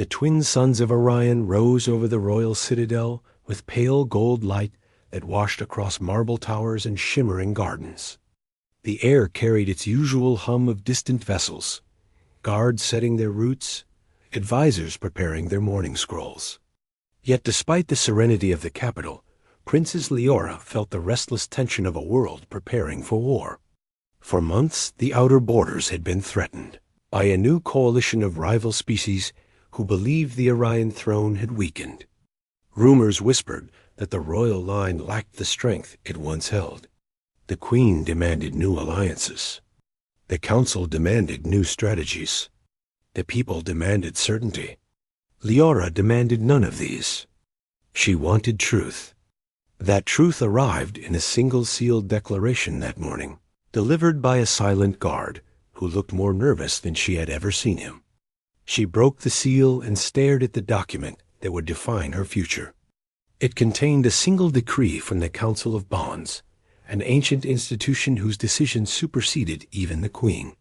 The twin suns of Orion rose over the royal citadel with pale gold light that washed across marble towers and shimmering gardens. The air carried its usual hum of distant vessels, guards setting their routes, advisors preparing their morning scrolls. Yet despite the serenity of the capital, Princess Leora felt the restless tension of a world preparing for war. For months, the outer borders had been threatened by a new coalition of rival species who believed the Orion throne had weakened. Rumors whispered that the royal line lacked the strength it once held. The Queen demanded new alliances. The Council demanded new strategies. The people demanded certainty. Leora demanded none of these. She wanted truth. That truth arrived in a single sealed declaration that morning, delivered by a silent guard who looked more nervous than she had ever seen him. She broke the seal and stared at the document that would define her future. It contained a single decree from the Council of Bonds, an ancient institution whose decisions superseded even the Queen.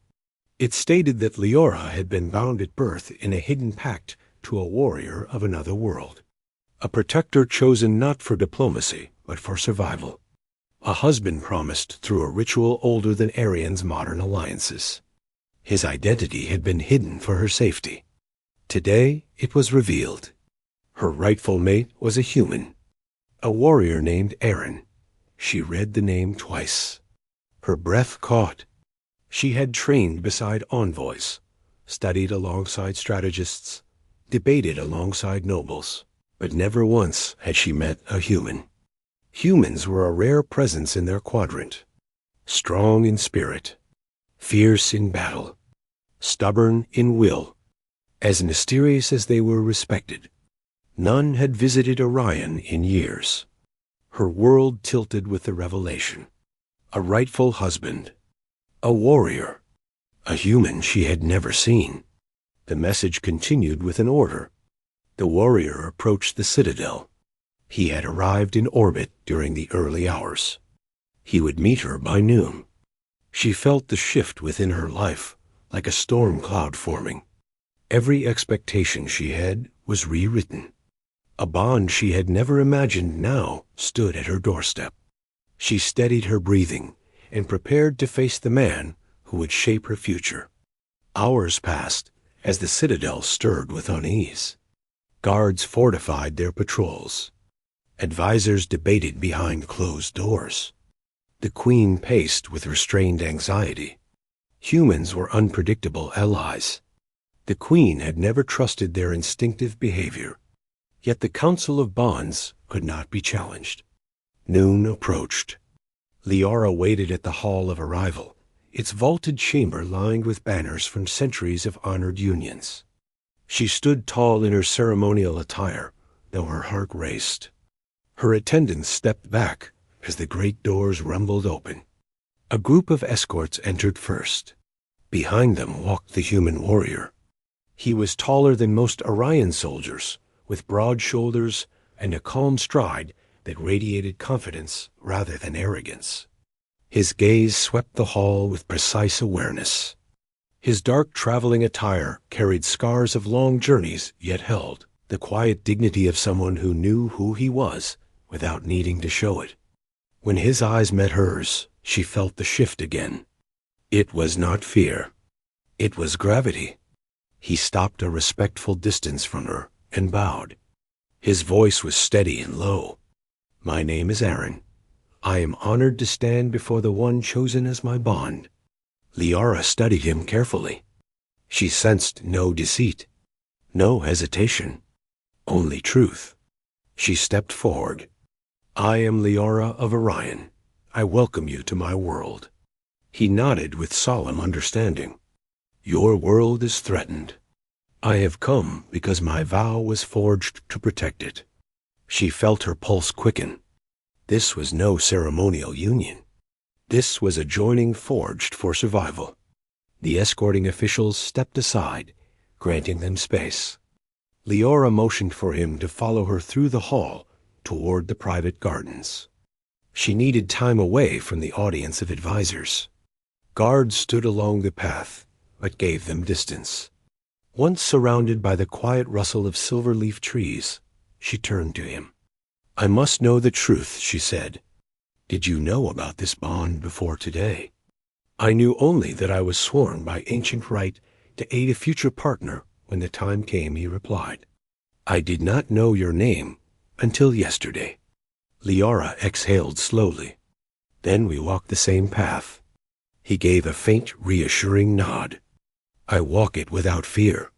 It stated that Leora had been bound at birth in a hidden pact to a warrior of another world, a protector chosen not for diplomacy but for survival, a husband promised through a ritual older than Arian's modern alliances. His identity had been hidden for her safety. Today it was revealed. Her rightful mate was a human, a warrior named Aaron. She read the name twice. Her breath caught. She had trained beside envoys, studied alongside strategists, debated alongside nobles, but never once had she met a human. Humans were a rare presence in their quadrant, strong in spirit, fierce in battle, stubborn in will, as mysterious as they were respected. None had visited Orion in years. Her world tilted with the revelation. A rightful husband, a warrior, a human she had never seen. The message continued with an order. The warrior approached the citadel. He had arrived in orbit during the early hours. He would meet her by noon. She felt the shift within her life, like a storm cloud forming. Every expectation she had was rewritten. A bond she had never imagined now stood at her doorstep. She steadied her breathing and prepared to face the man who would shape her future. Hours passed as the citadel stirred with unease. Guards fortified their patrols. Advisors debated behind closed doors. The Queen paced with restrained anxiety. Humans were unpredictable allies. The Queen had never trusted their instinctive behavior. Yet the Council of Bonds could not be challenged. Noon approached. Leora waited at the hall of arrival, its vaulted chamber lined with banners from centuries of honored unions. She stood tall in her ceremonial attire, though her heart raced. Her attendants stepped back as the great doors rumbled open. A group of escorts entered first. Behind them walked the human warrior. He was taller than most Orion soldiers, with broad shoulders and a calm stride that radiated confidence rather than arrogance. His gaze swept the hall with precise awareness. His dark traveling attire carried scars of long journeys yet held the quiet dignity of someone who knew who he was without needing to show it. When his eyes met hers, she felt the shift again. It was not fear. It was gravity. He stopped a respectful distance from her and bowed. His voice was steady and low. "My name is Aaron. I am honored to stand before the one chosen as my bond." Leora studied him carefully. She sensed no deceit, no hesitation, only truth. She stepped forward. "I am Leora of Orion. I welcome you to my world." He nodded with solemn understanding. "Your world is threatened. I have come because my vow was forged to protect it." She felt her pulse quicken. This was no ceremonial union. This was a joining forged for survival. The escorting officials stepped aside, granting them space. Leora motioned for him to follow her through the hall toward the private gardens. She needed time away from the audience of advisors. Guards stood along the path, but gave them distance. Once surrounded by the quiet rustle of silver-leaf trees, she turned to him. "I must know the truth," she said. "Did you know about this bond before today?" "I knew only that I was sworn by ancient right to aid a future partner when the time came," he replied. "I did not know your name until yesterday." Liara exhaled slowly. "Then we walked the same path." He gave a faint, reassuring nod. "I walk it without fear."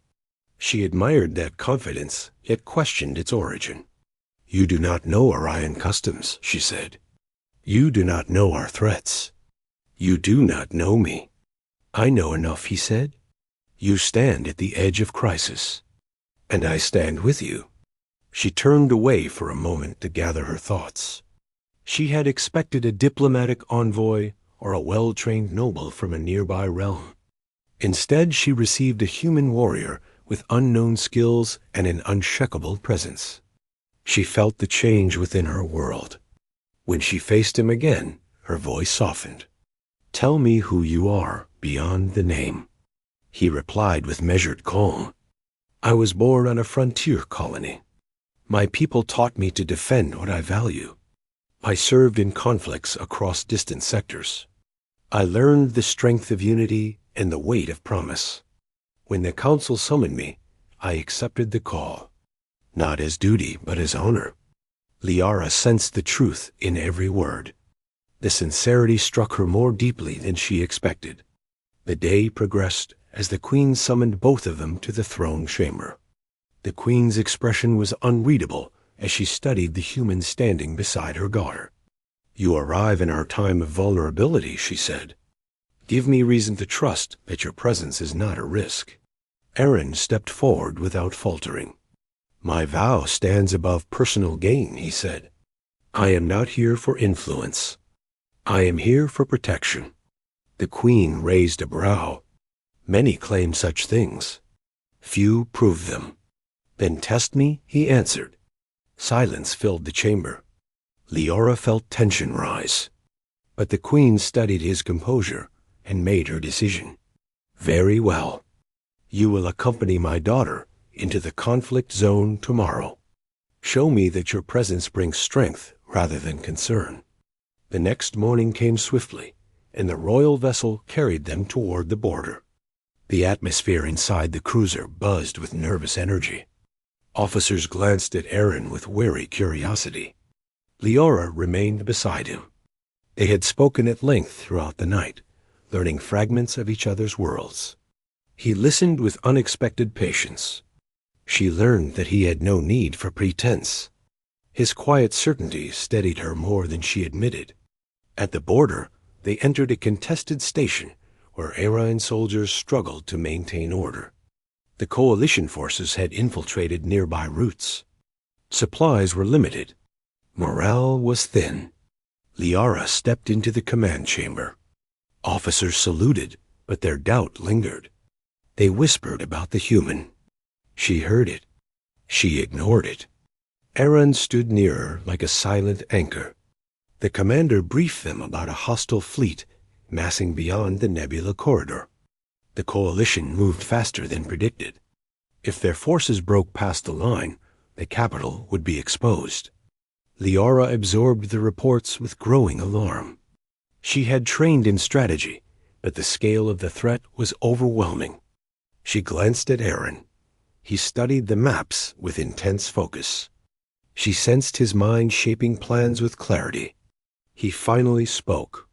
She admired that confidence, yet questioned its origin. "You do not know Orion customs," she said. "You do not know our threats. You do not know me." "I know enough," he said. "You stand at the edge of crisis, and I stand with you." She turned away for a moment to gather her thoughts. She had expected a diplomatic envoy or a well-trained noble from a nearby realm. Instead, she received a human warrior with unknown skills and an unshakable presence. She felt the change within her world. When she faced him again, her voice softened. "Tell me who you are beyond the name." He replied with measured calm. "I was born on a frontier colony. My people taught me to defend what I value. I served in conflicts across distant sectors. I learned the strength of unity and the weight of promise. When the council summoned me, I accepted the call, not as duty but as honor." Liara sensed the truth in every word. The sincerity struck her more deeply than she expected. The day progressed as the queen summoned both of them to the throne chamber. The queen's expression was unreadable as she studied the human standing beside her daughter. "You arrive in our time of vulnerability," she said. "Give me reason to trust that your presence is not a risk." Aaron stepped forward without faltering. "My vow stands above personal gain," he said. "I am not here for influence. I am here for protection." The queen raised a brow. "Many claim such things. Few prove them." "Then test me," he answered. Silence filled the chamber. Liara felt tension rise. But the queen studied his composure and made her decision. "Very well. You will accompany my daughter into the conflict zone tomorrow. Show me that your presence brings strength rather than concern." The next morning came swiftly, and the royal vessel carried them toward the border. The atmosphere inside the cruiser buzzed with nervous energy. Officers glanced at Aaron with wary curiosity. Liara remained beside him. They had spoken at length throughout the night, learning fragments of each other's worlds. He listened with unexpected patience. She learned that he had no need for pretense. His quiet certainty steadied her more than she admitted. At the border, they entered a contested station where Orion soldiers struggled to maintain order. The coalition forces had infiltrated nearby routes. Supplies were limited. Morale was thin. Liara stepped into the command chamber. Officers saluted, but their doubt lingered. They whispered about the human. She heard it. She ignored it. Aaron stood near her like a silent anchor. The commander briefed them about a hostile fleet massing beyond the nebula corridor. The coalition moved faster than predicted. If their forces broke past the line, the capital would be exposed. Liara absorbed the reports with growing alarm. She had trained in strategy, but the scale of the threat was overwhelming. She glanced at Aaron. He studied the maps with intense focus. She sensed his mind shaping plans with clarity. He finally spoke.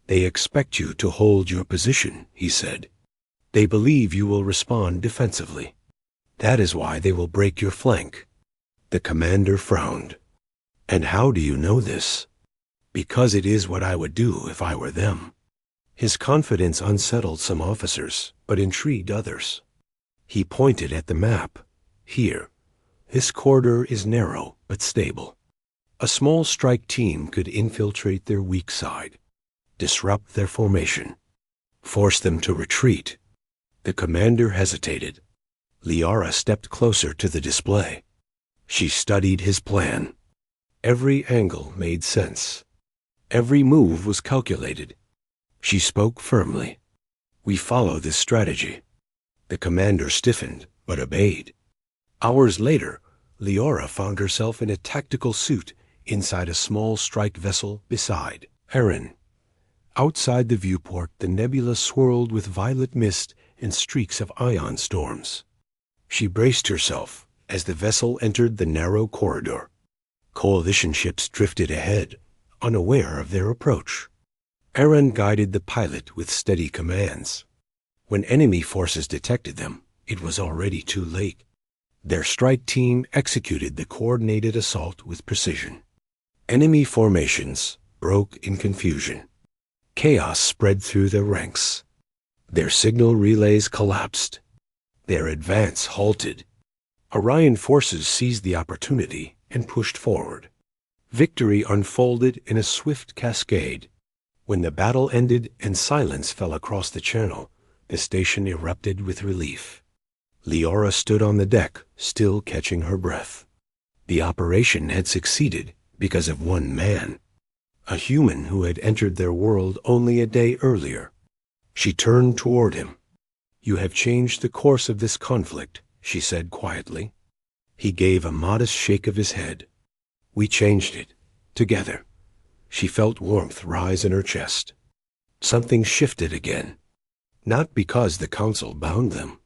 "They expect you to hold your position," he said. "They believe you will respond defensively. That is why they will break your flank." The commander frowned. "And how do you know this?" "Because it is what I would do if I were them." His confidence unsettled some officers, but intrigued others. He pointed at the map. "Here. This corridor is narrow but stable. A small strike team could infiltrate their weak side, disrupt their formation, force them to retreat." The commander hesitated. Liara stepped closer to the display. She studied his plan. Every angle made sense. Every move was calculated. She spoke firmly. "We follow this strategy. The commander stiffened, but obeyed. Hours later, Leora found herself in a tactical suit inside a small strike vessel beside Aaron. Outside the viewport, the nebula swirled with violet mist and streaks of ion storms. She braced herself as the vessel entered the narrow corridor. Coalition ships drifted ahead, unaware of their approach. Aaron guided the pilot with steady commands. When enemy forces detected them, it was already too late. Their strike team executed the coordinated assault with precision. Enemy formations broke in confusion. Chaos spread through their ranks. Their signal relays collapsed. Their advance halted. Orion forces seized the opportunity and pushed forward. Victory unfolded in a swift cascade. When the battle ended and silence fell across the channel, the station erupted with relief. Leora stood on the deck, still catching her breath. The operation had succeeded because of one man, a human who had entered their world only a day earlier. She turned toward him. "You have changed the course of this conflict," she said quietly. He gave a modest shake of his head. "We changed it, together." She felt warmth rise in her chest. Something shifted again, not because the council bound them,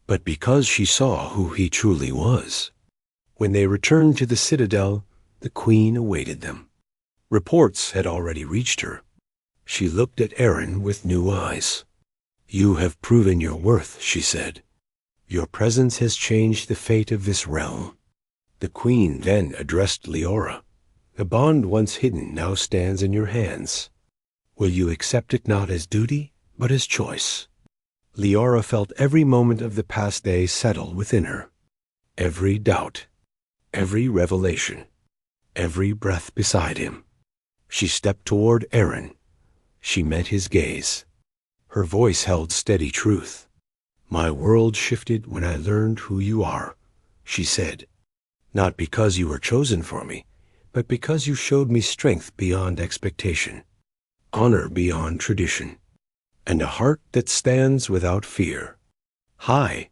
but because she saw who he truly was. When they returned to the citadel, the queen awaited them. Reports had already reached her. She looked at Aaron with new eyes. "You have proven your worth," she said. "Your presence has changed the fate of this realm." The queen then addressed Leora. "The bond once hidden now stands in your hands. Will you accept it not as duty, but as choice?" Leora felt every moment of the past day settle within her. Every doubt, every revelation, every breath beside him. She stepped toward Aaron. She met his gaze. Her voice held steady truth. "My world shifted when I learned who you are," she said. "Not because you were chosen for me, but because you showed me strength beyond expectation, honor beyond tradition, and a heart that stands without fear. High,